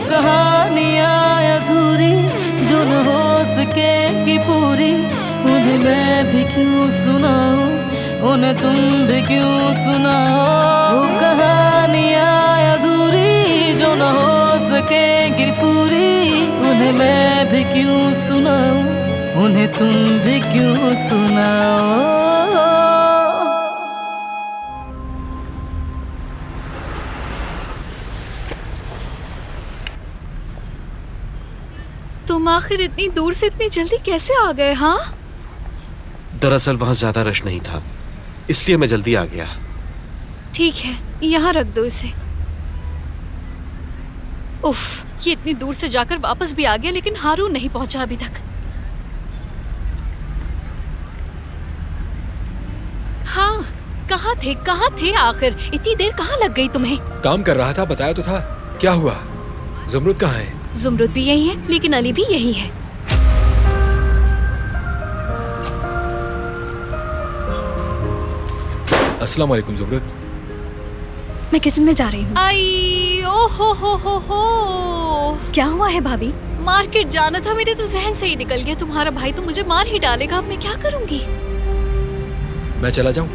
कहानियाँ अधूरी जो न हो सकेगी पूरी, उन्हें मैं भी क्यों सुनाऊं, उन्हें तुम भी क्यों सुनाओ। वो कहानियाँ अधूरी जो न हो सकेगी पूरी, उन्हें मैं भी क्यों सुनाऊं, उन्हें तुम भी क्यों सुनाओ। तुम आखिर इतनी दूर से इतनी जल्दी कैसे आ गए? हाँ, दरअसल वहां ज्यादा रश नहीं था, इसलिए मैं जल्दी आ गया। ठीक है, यहाँ रख दो इसे। उफ, ये इतनी दूर से जाकर वापस भी आ गया, लेकिन हारून नहीं पहुंचा अभी तक। हाँ, कहाँ थे आखिर? इतनी देर कहाँ लग गई तुम्हें? काम कर रहा था, बताया तो था। क्या हुआ? जुमरुद कहाँ है? जुमरुद भी यही है, लेकिन अली भी यही है। अस्सलाम वालेकुम जुमरुद। मैं किचन में जा रही हूँ। आई ओ हो। क्या हुआ है भाभी? मार्केट जाना था, मेरे तो जहन से ही निकल गया। तुम्हारा भाई तो मुझे मार ही डालेगा, अब मैं क्या करूँगी? मैं चला जाऊँ?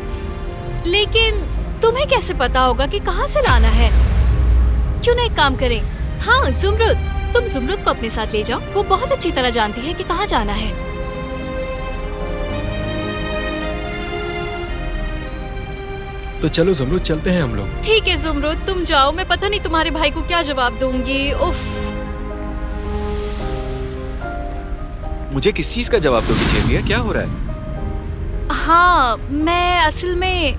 लेकिन तुम्हें कैसे पता होगा कि कहाँ से लाना है? क्यों ना एक काम करें, हाँ जुमरुद, तुम जुमरुद को अपने साथ ले जाओ, वो बहुत अच्छी तरह जानती है कि कहाँ जाना है। तो चलो जुमरुद, चलते हैं हम लोग। ठीक है जुमरुद, तुम जाओ। मैं पता नहीं तुम्हारे भाई को क्या जवाब दूंगी। उफ। मुझे किस चीज का जवाब दोगी जेवियर? क्या हो रहा है? हाँ, मैं असल में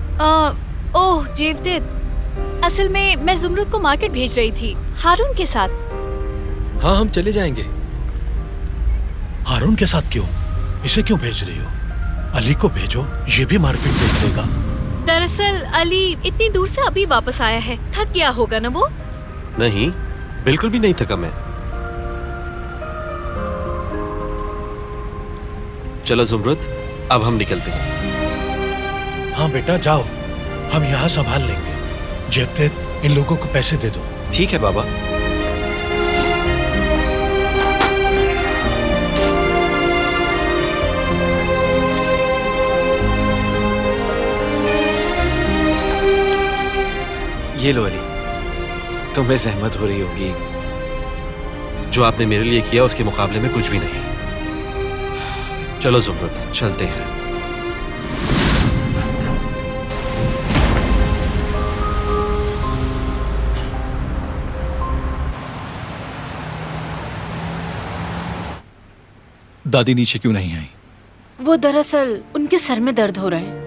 ओह जेवदेद, असल में मैं जुमरुद को मार्केट भेज रही थी हारून के साथ। हाँ, हम चले जाएंगे। हारून के साथ क्यों? इसे क्यों भेज रही हो? अली को भेजो, ये भी मार्केट देख लेगा। दरअसल अली इतनी दूर से अभी वापस आया है, थक गया होगा ना वो। नहीं, बिल्कुल भी नहीं थका मैं। चलो जुमरुद, अब हम निकलते हैं। हाँ बेटा जाओ, हम यहाँ संभाल लेंगे। जेवदेद, इन लोगों को पैसे दे दो। ठीक है बाबा। ये लो अली, तुम्हें सहमत हो रही होगी। जो आपने मेरे लिए किया उसके मुकाबले में कुछ भी नहीं। चलो जुमरुद, चलते हैं। दादी नीचे क्यों नहीं आई? वो दरअसल उनके सर में दर्द हो रहा है।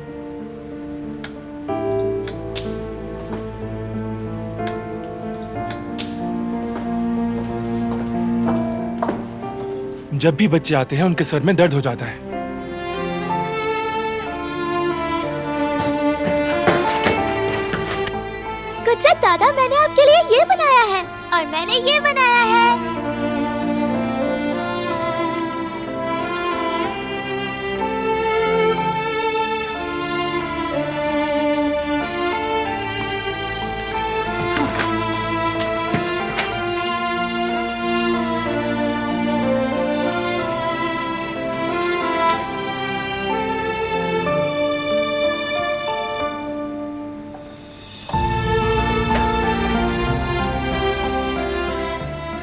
जब भी बच्चे आते हैं उनके सर में दर्द हो जाता है। कुदरत दादा, मैंने आपके लिए ये बनाया है और मैंने ये बनाया है।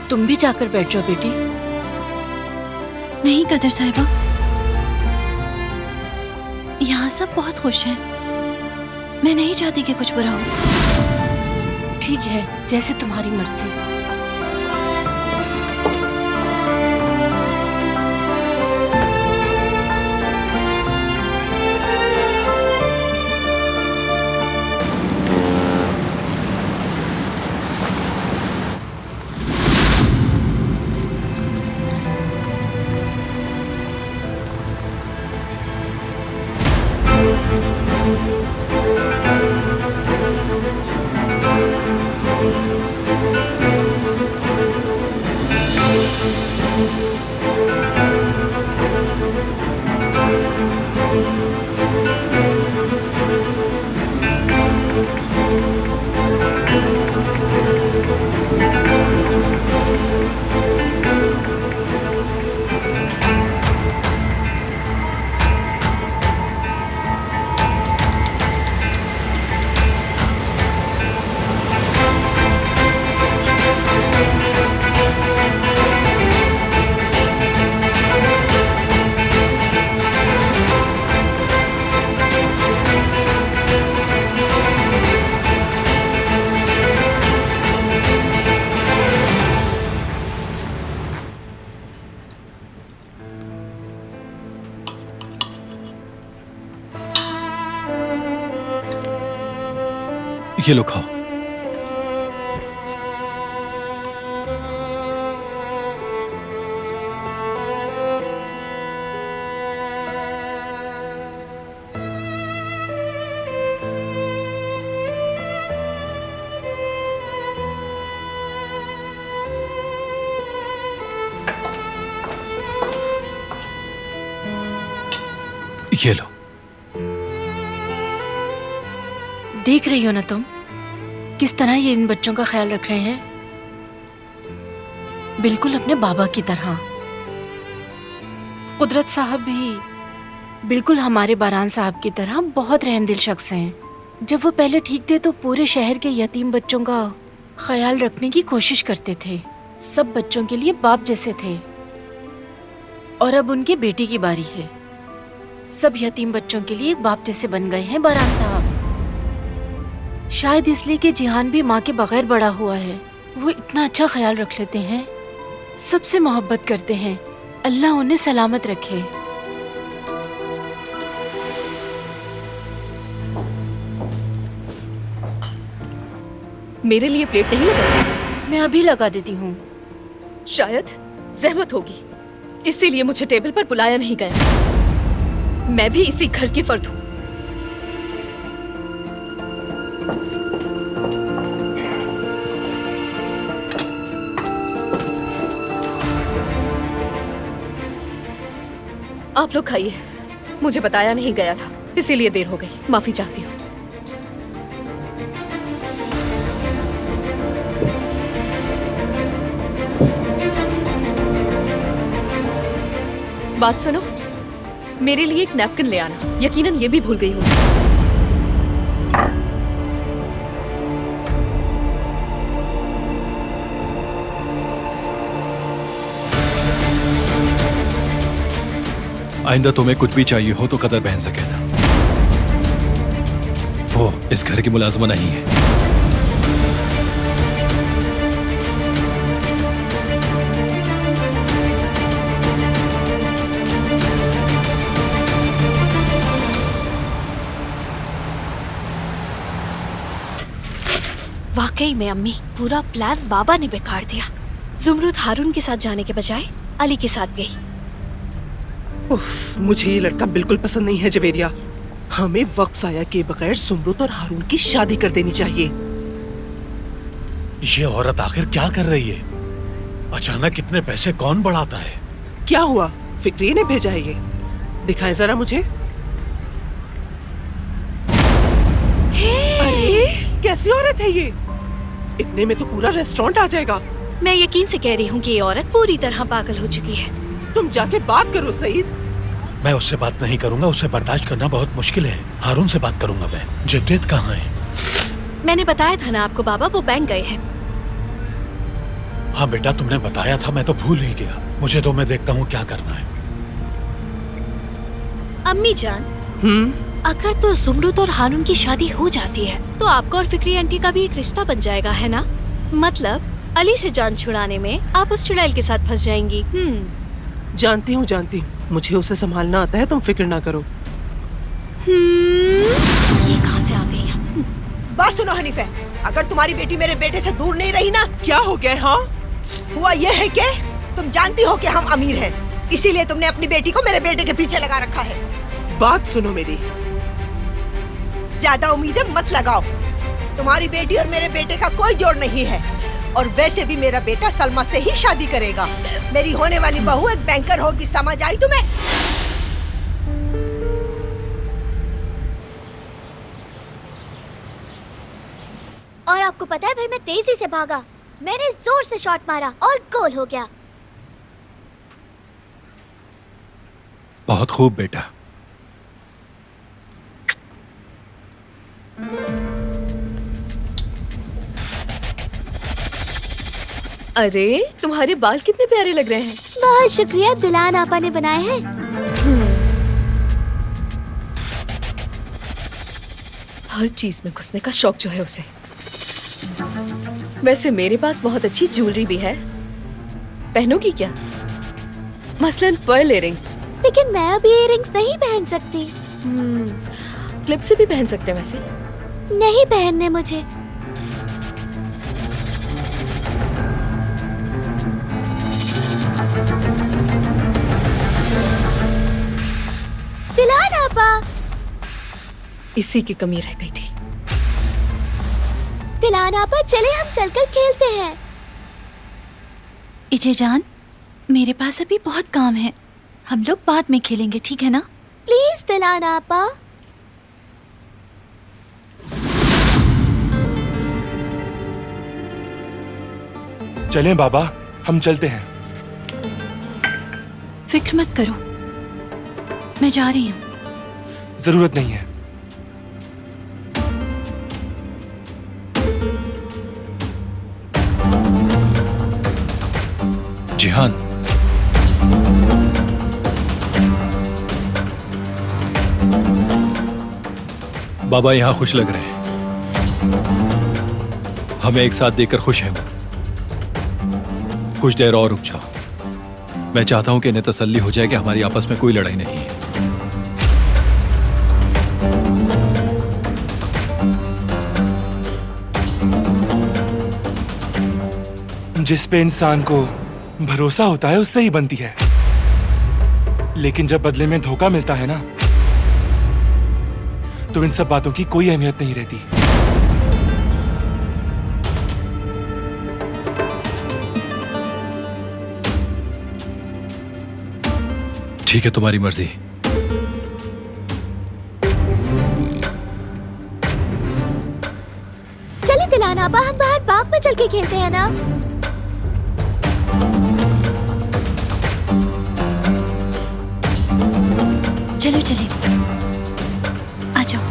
तुम भी जाकर बैठ जाओ बेटी। नहीं कदर साहिबा, यहाँ सब बहुत खुश हैं। मैं नहीं चाहती कि कुछ बुरा हो। ठीक है, जैसे तुम्हारी मर्जी। ये लो खाओ। ये लो। देख रही हो ना तुम किस तरह ये इन बच्चों का ख्याल रख रहे हैं, बिल्कुल अपने बाबा की तरह। कुदरत साहब भी बिल्कुल हमारे बारान साहब की तरह बहुत रहमदिल शख्स हैं। जब वो पहले ठीक थे तो पूरे शहर के यतीम बच्चों का ख्याल रखने की कोशिश करते थे, सब बच्चों के लिए बाप जैसे थे। और अब उनकी बेटी की बारी है, सब यतीम बच्चों के लिए एक बाप जैसे बन गए हैं बारान साहब। शायद इसलिए कि जिहान भी माँ के बगैर बड़ा हुआ है। वो इतना अच्छा ख्याल रख लेते हैं, सबसे मोहब्बत करते हैं। अल्लाह उन्हें सलामत रखे। मेरे लिए प्लेट नहीं लगाई? मैं अभी लगा देती हूँ। शायद जहमत होगी, इसीलिए मुझे टेबल पर बुलाया नहीं गया। मैं भी इसी घर की फर्द हूँ। आप लोग खाइए, मुझे बताया नहीं गया था, इसीलिए देर हो गई, माफी चाहती हूँ। बात सुनो, मेरे लिए एक नैपकिन ले आना, यकीनन ये भी भूल गई हूँ। आइंदा तुम्हें कुछ भी चाहिए हो तो कदर बहन से कहना, वो इस घर की मुलाजमा नहीं है। वाकई में अम्मी, पूरा प्लान बाबा ने बेकार दिया। जुमरुद हारून के साथ जाने के बजाय अली के साथ गई। उफ, मुझे ये लड़का बिल्कुल पसंद नहीं है जवेरिया। हमें वक्त जाया के बगैर जुमरुद और हारून की शादी कर देनी चाहिए। ये औरत आखिर क्या कर रही है? अचानक इतने पैसे कौन बढ़ाता है? क्या हुआ? फिक्री ने भेजा है ये, दिखाएं जरा मुझे। अरे कैसी औरत है ये? इतने में तो पूरा रेस्टोरेंट आ जाएगा। मैं यकीन से कह रही हूँ कि ये औरत पूरी तरह पागल हो चुकी है। तुम जाके बात करो सईद। मैं उससे बात नहीं करूंगा, उसे बर्दाश्त करना बहुत मुश्किल है। हारून से बात करूंगा मैं। जवदेत कहाँ है? मैंने बताया था ना आपको बाबा, वो बैंक गए हैं। हाँ बेटा, तुमने बताया था, मैं तो भूल ही गया। मुझे तो, मैं देखता हूँ क्या करना है। अम्मी जान, अगर तो जुमरुद और हारून की शादी हो जाती है तो आपका और फिक्री आंटी का भी एक रिश्ता बन जाएगा, है ना? मतलब अली से जान छुड़ाने में आप उस चुड़ैल के साथ फंस जाएंगी। जानती हूँ, मुझे उसे संभालना आता है, तुम फिक्र ना करो। ये कहाँ से आ गई है? बात सुनो हनीफे, अगर तुम्हारी बेटी मेरे बेटे से दूर नहीं रही ना। क्या हो गया? हाँ, हुआ ये है कि तुम जानती हो कि हम अमीर हैं, इसीलिए तुमने अपनी बेटी को मेरे बेटे के पीछे लगा रखा है। बात सुनो मेरी, ज्यादा उम्मीदें मत लगाओ। तुम्हारी बेटी और मेरे बेटे का कोई जोड़ नहीं है, और वैसे भी मेरा बेटा सलमा से ही शादी करेगा। मेरी होने वाली बहू एक बैंकर होगी, समझ आई तुम्हें? और आपको पता है फिर मैं तेजी से भागा, मैंने जोर से शॉट मारा और गोल हो गया। बहुत खूब बेटा। अरे तुम्हारे बाल कितने प्यारे लग रहे हैं। बहुत शुक्रिया, दुल्हन आपा ने बनाए हैं। हर चीज में घुसने का शौक जो है उसे। वैसे मेरे पास बहुत अच्छी ज्वेलरी भी है, पहनोगी क्या? मसलन पर्ल इयररिंग्स। लेकिन मैं अभी इयररिंग्स नहीं पहन सकती। क्लिप से भी पहन सकते हैं वैसे। नहीं पहनने मुझे। दिलान आपा। इसी की कमी रह गई थी। दिलान आपा, चले हम चलकर खेलते हैं। इजे जान, मेरे पास अभी बहुत काम है, हम लोग बाद में खेलेंगे, ठीक है ना? प्लीज दिलान आपा। चलें बाबा, हम चलते हैं। फिक्र मत करो, मैं जा रही हूँ। जरूरत नहीं है। जिहान, बाबा यहाँ खुश लग रहे हैं, हमें एक साथ देखकर खुश हैं वो। कुछ देर और रुक जाओ, मैं चाहता हूं कि इन्हें तसल्ली हो जाए कि हमारी आपस में कोई लड़ाई नहीं है। जिस पे इंसान को भरोसा होता है उससे ही बनती है, लेकिन जब बदले में धोखा मिलता है ना, तो इन सब बातों की कोई अहमियत नहीं रहती। ठीक है, तुम्हारी मर्जी। चलिए दिलान आपा, हम बाहर बाग में चल के खेलते हैं ना। चलो चलिए, आ जाओ।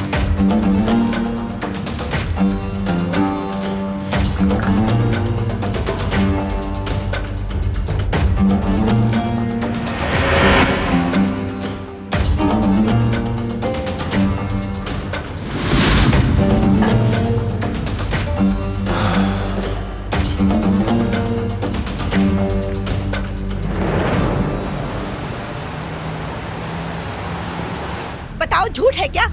बताओ, झूठ है क्या?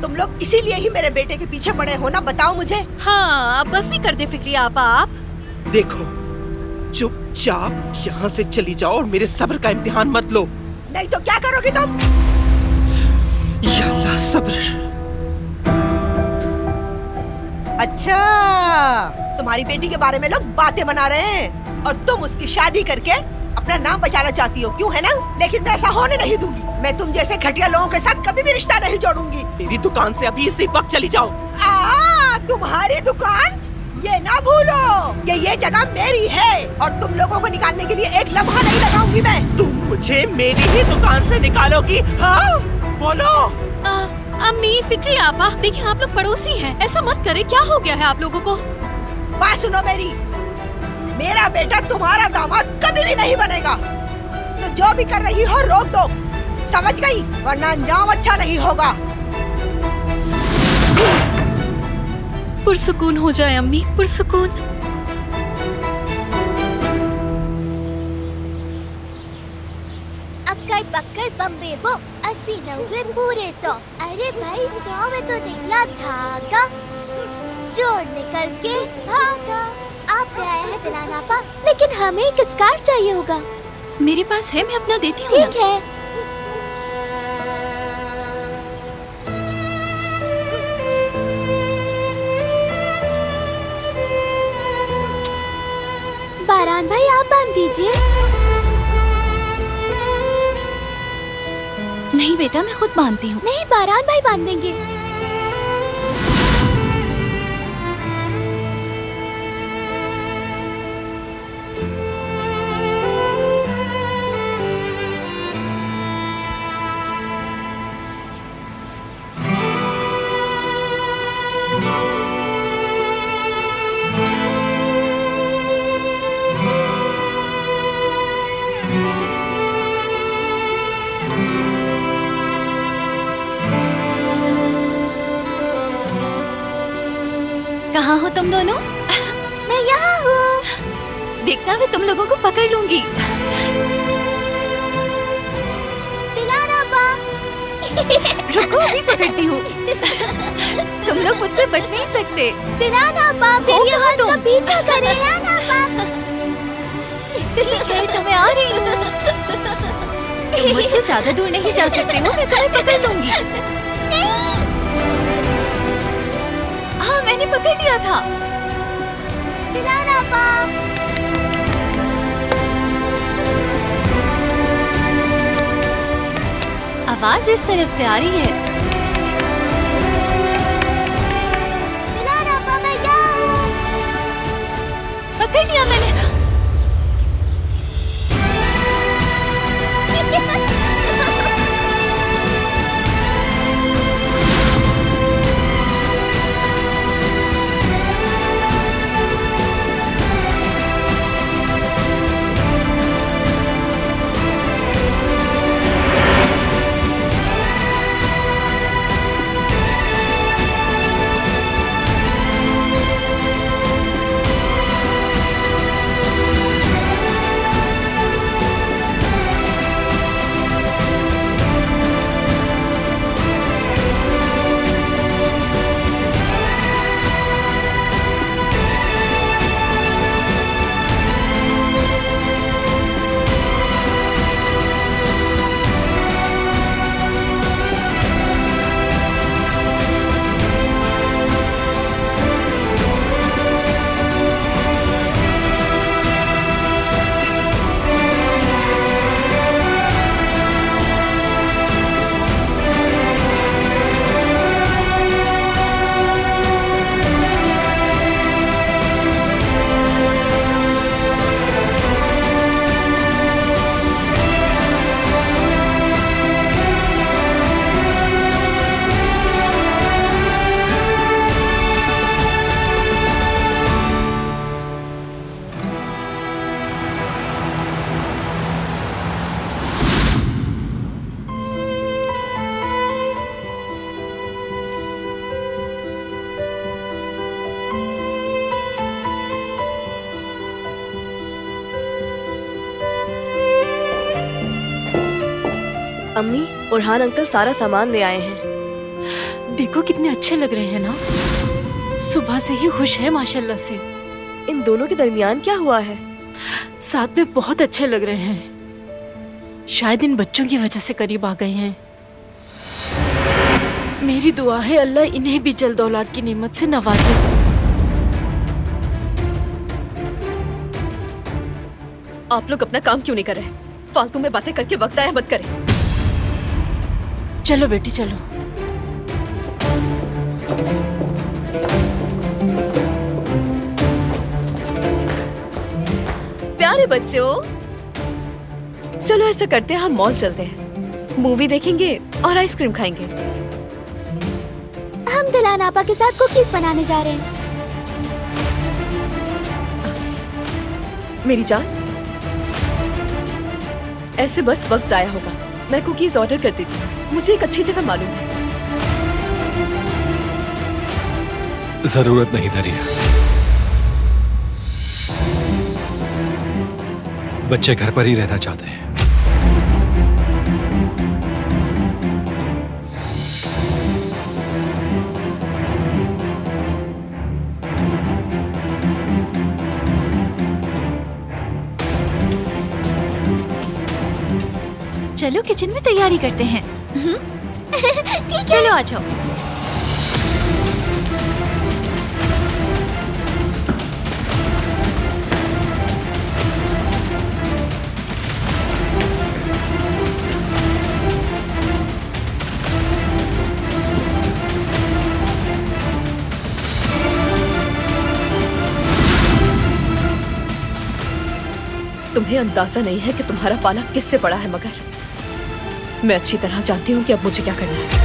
तुम लोग इसीलिए ही मेरे बेटे के पीछे पड़े हो ना? बताओ मुझे। हाँ, आप बस भी कर दे फिक्री आपा। आप देखो, चुपचाप यहाँ से चली जाओ और मेरे सब्र का इम्तिहान मत लो। नहीं तो क्या करोगी तुम? या अल्लाह, सब्र। अच्छा, तुम्हारी बेटी के बारे में लोग बातें बना रहे हैं और तुम उसकी शादी करके अपना नाम बचाना चाहती हो, क्यों है ना? लेकिन मैं ऐसा होने नहीं दूंगी। मैं तुम जैसे घटिया लोगों के साथ कभी भी रिश्ता नहीं जोड़ूंगी। मेरी दुकान से अभी इसी वक्त चली जाओ। तुम्हारी दुकान? ये ना भूलो कि ये जगह मेरी है और तुम लोगों को निकालने के लिए एक लम्हा नहीं लगाऊंगी मैं। तुम मुझे मेरी ही दुकान से निकालोगी? हाँ, बोलो। अम्मी, फिक्री आपा, देखिए आप लोग पड़ोसी हैं, ऐसा मत करें। क्या हो गया है आप लोगों को? बात सुनो मेरी, मेरा बेटा तुम्हारा दामाद कभी भी नहीं बनेगा। तो जो भी कर रही हो रोक दो, समझ गई? वरना अंजाम अच्छा नहीं होगा। पुरसुकून हो जाए अम्मी, पुरसुकून। अक्कड़ पक्कड़ बम्बे बो, 80 90 पूरे 100। अरे भाई, 100 में तो निकला धागा, जोड़ निकल के भागा। आप पे आया है दिलान आपा, लेकिन हमें एक स्कार्फ चाहिए होगा। मेरे पास है, मैं अपना देती हूँ। ठीक है। बारान भाई, आप बांध दीजिए। नहीं बेटा, मैं खुद बांधती हूँ। नहीं, बारान भाई बांध देंगे। कहाँ हो तुम दोनों? मैं यहाँ हूँ। देखना, मैं तुम लोगों को पकड़ लूंगी। दिलान आपा। रुको, अभी पकड़ती हूँ। तुम लोग मुझसे बच नहीं सकते। दिलाना पाप, मेरी आवाज का पीछा करे। दिलाना पाप। ठीक है, तो मैं आ रही हूँ। तुम मुझसे ज्यादा दूर नहीं जा सकते हो, मैं तुम्हें पकड़ लूंगी। हाँ, मैंने पकड़ लिया था। दिलाना पाप। आवाज इस तरफ से आ रही है। दिलाना पाप, मैं यहाँ हूँ। पकड़ लिया मैंने। अम्मी, उरहान अंकल सारा सामान ले आए हैं। देखो कितने अच्छे लग रहे हैं ना। सुबह से ही खुश है माशाल्लाह से। इन दोनों के दरमियान क्या हुआ है? साथ में बहुत अच्छे लग रहे हैं। शायद इन बच्चों की वजह से करीब आ गए हैं। मेरी दुआ है अल्लाह इन्हें भी जल्द औलाद की नेमत से नवाजे। आप लोग अपना काम क्यों नहीं कर रहे? फालतू में बातें करके वक्त ज़ाया मत करें। चलो बेटी चलो। प्यारे बच्चों, चलो ऐसा करते हैं, हम मॉल चलते हैं, मूवी देखेंगे और आइसक्रीम खाएंगे। हम दिलाना आपा के साथ कुकीज बनाने जा रहे हैं। मेरी जान, ऐसे बस वक्त जाया होगा। मैं कुकीज ऑर्डर करती थी, मुझे एक अच्छी जगह मालूम है। जरूरत नहीं दरिया। बच्चे घर पर ही रहना चाहते हैं। चलो किचन में तैयारी करते हैं। चलो आ जाओ। तुम्हें अंदाजा नहीं है कि तुम्हारा पाला किससे पड़ा है, मगर मैं अच्छी तरह जानती हूँ कि अब मुझे क्या करना है।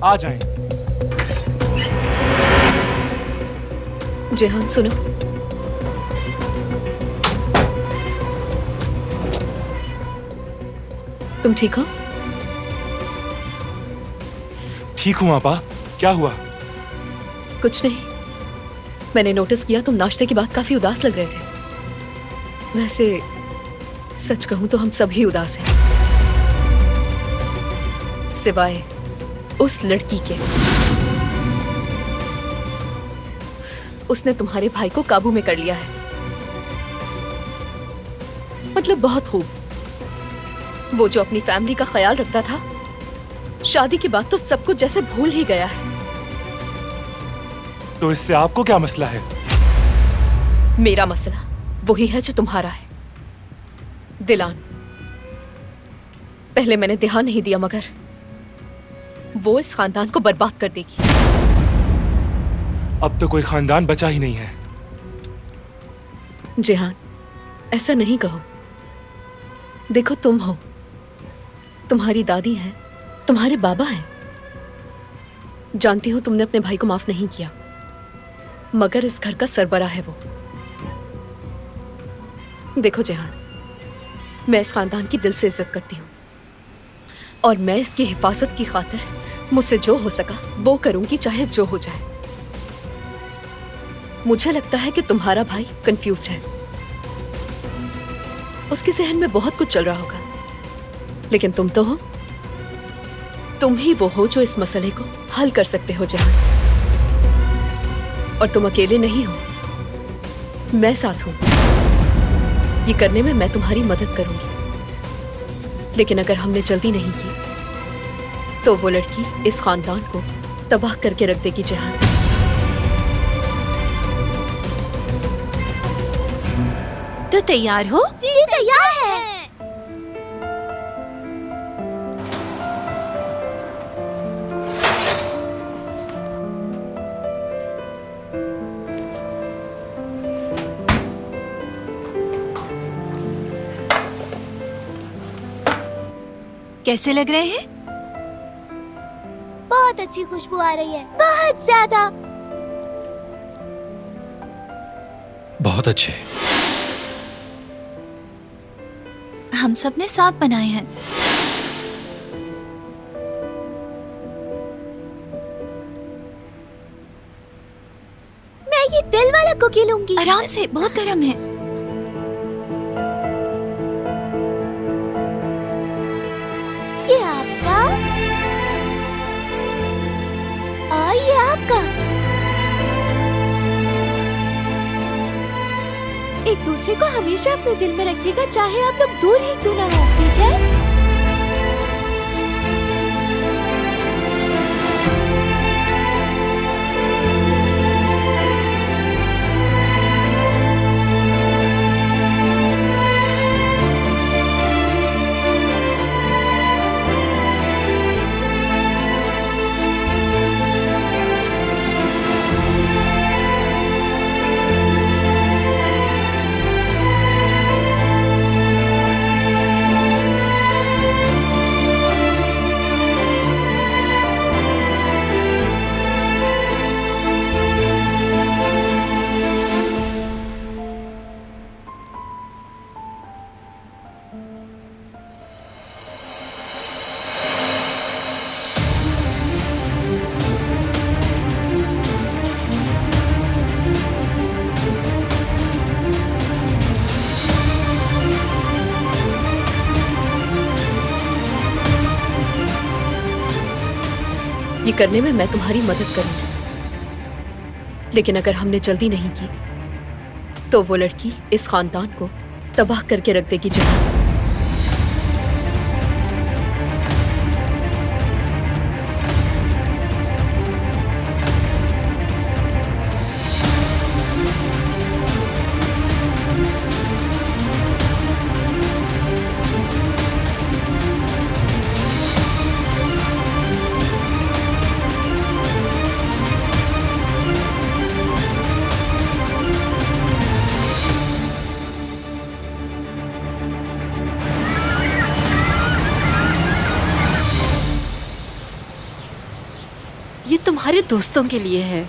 आ जाएं। जेहान सुनो, तुम ठीक हो? ठीक हूँ आपा। क्या हुआ? कुछ नहीं, मैंने नोटिस किया तुम नाश्ते के बाद काफी उदास लग रहे थे। वैसे सच कहूं तो हम सभी उदास हैं, सिवाय उस लड़की के। उसने तुम्हारे भाई को काबू में कर लिया है। मतलब बहुत खूब। वो जो अपनी फैमिली का ख्याल रखता था, शादी के बाद तो सब कुछ जैसे भूल ही गया है। तो इससे आपको क्या मसला है? मेरा मसला वही है जो तुम्हारा है, दिलान। पहले मैंने ध्यान नहीं दिया, मगर वो इस खानदान को बर्बाद कर देगी। अब तो कोई खानदान बचा ही नहीं है। जेहान, ऐसा नहीं कहो। देखो, तुम हो, तुम्हारी दादी है, तुम्हारे बाबा हैं। जानती हो तुमने अपने भाई को माफ नहीं किया, मगर इस घर का सरबराह है वो। देखो जेहान, मैं इस खानदान की दिल से इज्जत करती हूँ और मैं इसकी हिफाजत की खातिर मुझसे जो हो सका वो करूंगी, चाहे जो हो जाए। मुझे लगता है कि तुम्हारा भाई कंफ्यूज है। उसके जहन में बहुत कुछ चल रहा होगा, लेकिन तुम तो हो, तुम ही वो हो जो इस मसले को हल कर सकते हो जहां। और तुम अकेले नहीं हो, मैं साथ हूं। ये करने में मैं तुम्हारी मदद करूंगी। लेकिन अगर हमने जल्दी नहीं की तो वो लड़की इस खानदान को तबाह करके रख देगी जहां। तो तैयार हो? जी तैयार है। कैसे लग रहे हैं? बहुत अच्छी खुशबू आ रही है, बहुत ज्यादा। बहुत अच्छे। हम सब ने साथ बनाए हैं। मैं ये दिल वाला कुकी लूंगी। आराम से, बहुत गर्म है। ये आपका और ये आपका। एक दूसरे को हमेशा अपने दिल में रखिएगा, चाहे आप लोग दूर ही क्यों ना हो, ठीक है? ये करने में मैं तुम्हारी मदद करूंगी। लेकिन अगर हमने जल्दी नहीं की तो वो लड़की इस खानदान को तबाह करके रख देगी जहां। तुम्हारे दोस्तों के लिए है।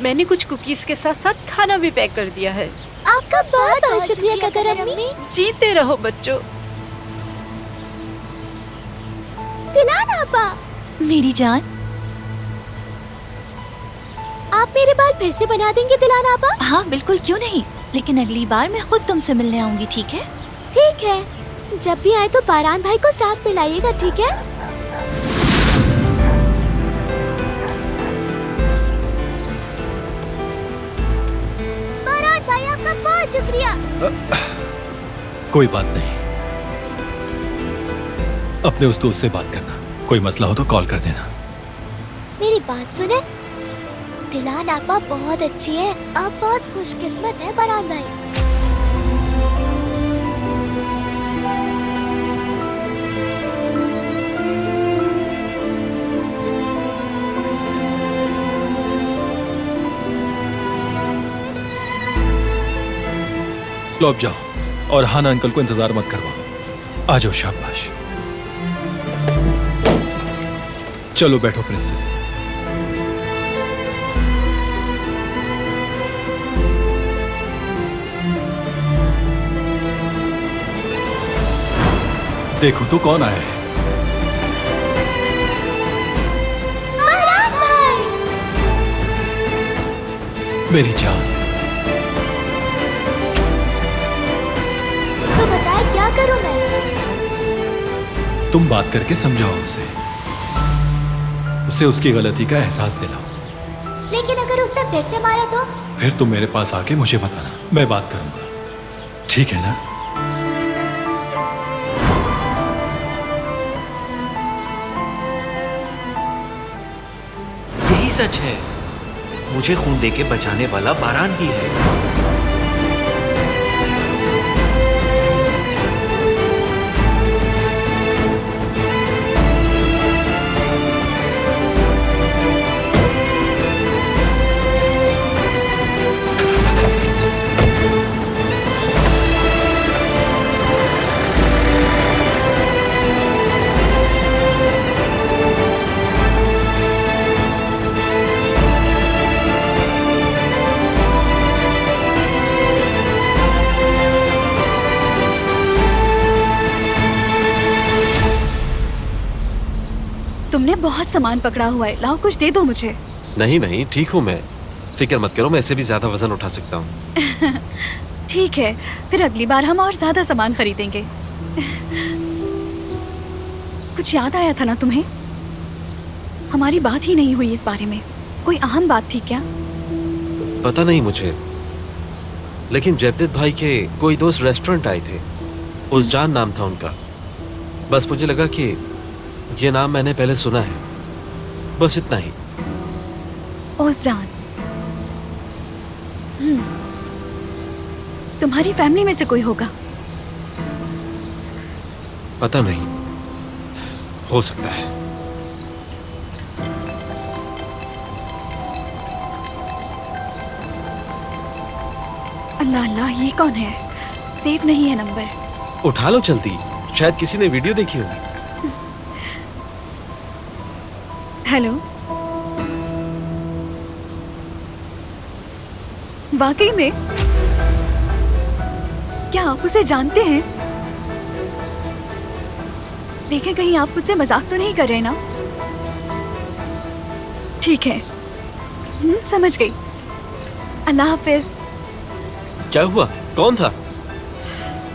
मैंने कुछ कुकीज के साथ साथ खाना भी पैक कर दिया है। आपका बहुत बहुत शुक्रिया काकर अम्मी। जीते रहो बच्चों। दिलाना आपा। मेरी जान, आप मेरे बाल फिर से बना देंगे दिलाना आपा? हाँ बिल्कुल, क्यों नहीं। लेकिन अगली बार मैं खुद तुमसे मिलने आऊंगी, ठीक है? ठीक है, जब भी आए तो बारान भाई को साथ मिलाइएगा, ठीक है? बारान भाई आपका बहुत शुक्रिया। कोई बात नहीं, अपने उस दोस्त से बात करना, कोई मसला हो तो कॉल कर देना। मेरी बात सुने, दिलान आपा बहुत अच्छी है। आप बहुत खुशकिस्मत है बारान भाई। लो अब जाओ और हाना अंकल को इंतजार मत करवाओ। आ जाओ, शाबाश। चलो बैठो प्रिंसेस। देखो तो कौन आया है। बारान भाई। मेरी जान, तो बताए क्या करूं मैं? तुम बात करके समझाओ उसे उसकी गलती का एहसास दिलाओ। लेकिन अगर उसने फिर से मारा तो? फिर तुम मेरे पास आके मुझे बताना, मैं बात करूंगा, ठीक है ना? यही सच है, मुझे खून देके बचाने वाला बारान ही है। तुमने बहुत सामान पकड़ा हुआ है, लाओ कुछ दे दो मुझे। नहीं नहीं, ठीक हूँ मैं, फिक्र मत करो, मैं इससे भी ज्यादा वजन उठा सकता हूँ। ठीक है, फिर अगली बार हम और ज्यादा सामान खरीदेंगे। कुछ याद आया था ना तुम्हें? हमारी बात ही नहीं हुई इस बारे में। कोई अहम बात थी क्या? पता नहीं मुझे, लेकिन जयदीप भाई के कोई दोस्त रेस्टोरेंट आए थे, उस नाम था उनका। बस मुझे लगा कि ये नाम मैंने पहले सुना है, बस इतना ही। ओज़जान, तुम्हारी फैमिली में से कोई होगा? पता नहीं, हो सकता है। अल्लाह अल्लाह, ये कौन है? सेफ नहीं है नंबर। उठा लो जल्दी, शायद किसी ने वीडियो देखी होगी। हेलो, वाकई में? क्या आप उसे जानते हैं? देखें कहीं आप मुझसे मजाक तो नहीं कर रहे ना? ठीक है, समझ गई। अल्लाह हाफिज। क्या हुआ? कौन था?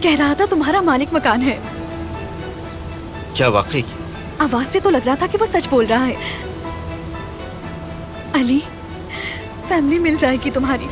कह रहा था तुम्हारा मालिक मकान है। क्या वाकई? आवाज से तो लग रहा था कि वो सच बोल रहा है। अली, फैमिली मिल जाएगी तुम्हारी।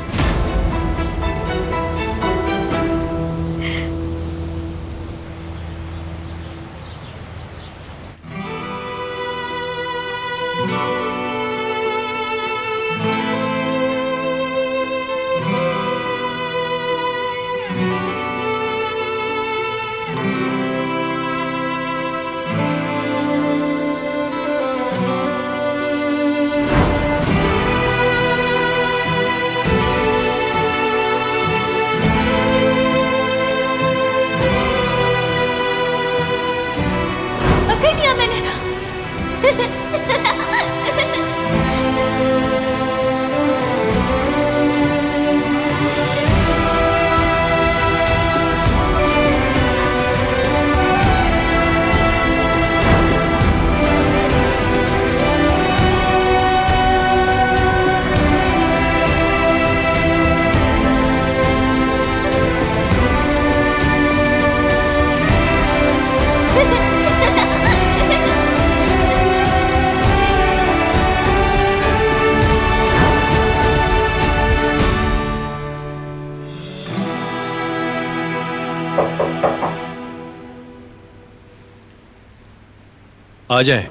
आ जाए।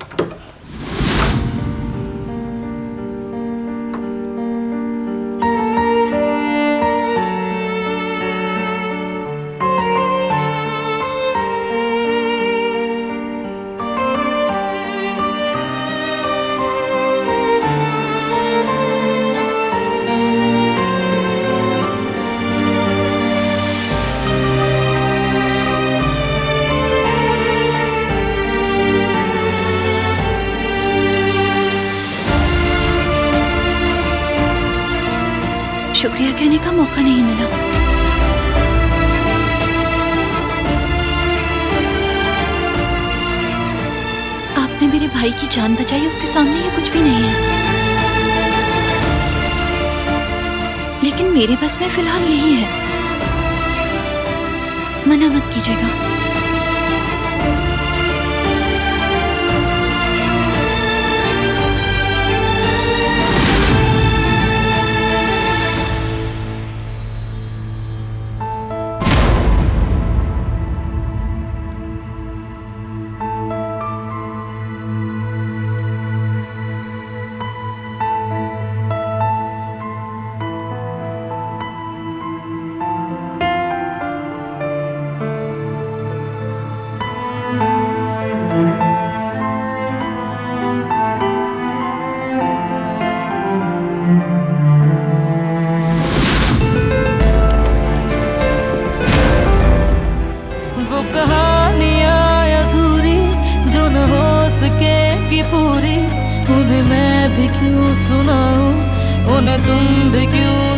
शुक्रिया कहने का मौका नहीं मिला। आपने मेरे भाई की जान बचाई, उसके सामने ये कुछ भी नहीं है। लेकिन मेरे बस में फिलहाल यही है। मना मत कीजिएगा। पूरी उन्हें मैं भी क्यों सुनाऊं, उन्हें तुम भी क्यों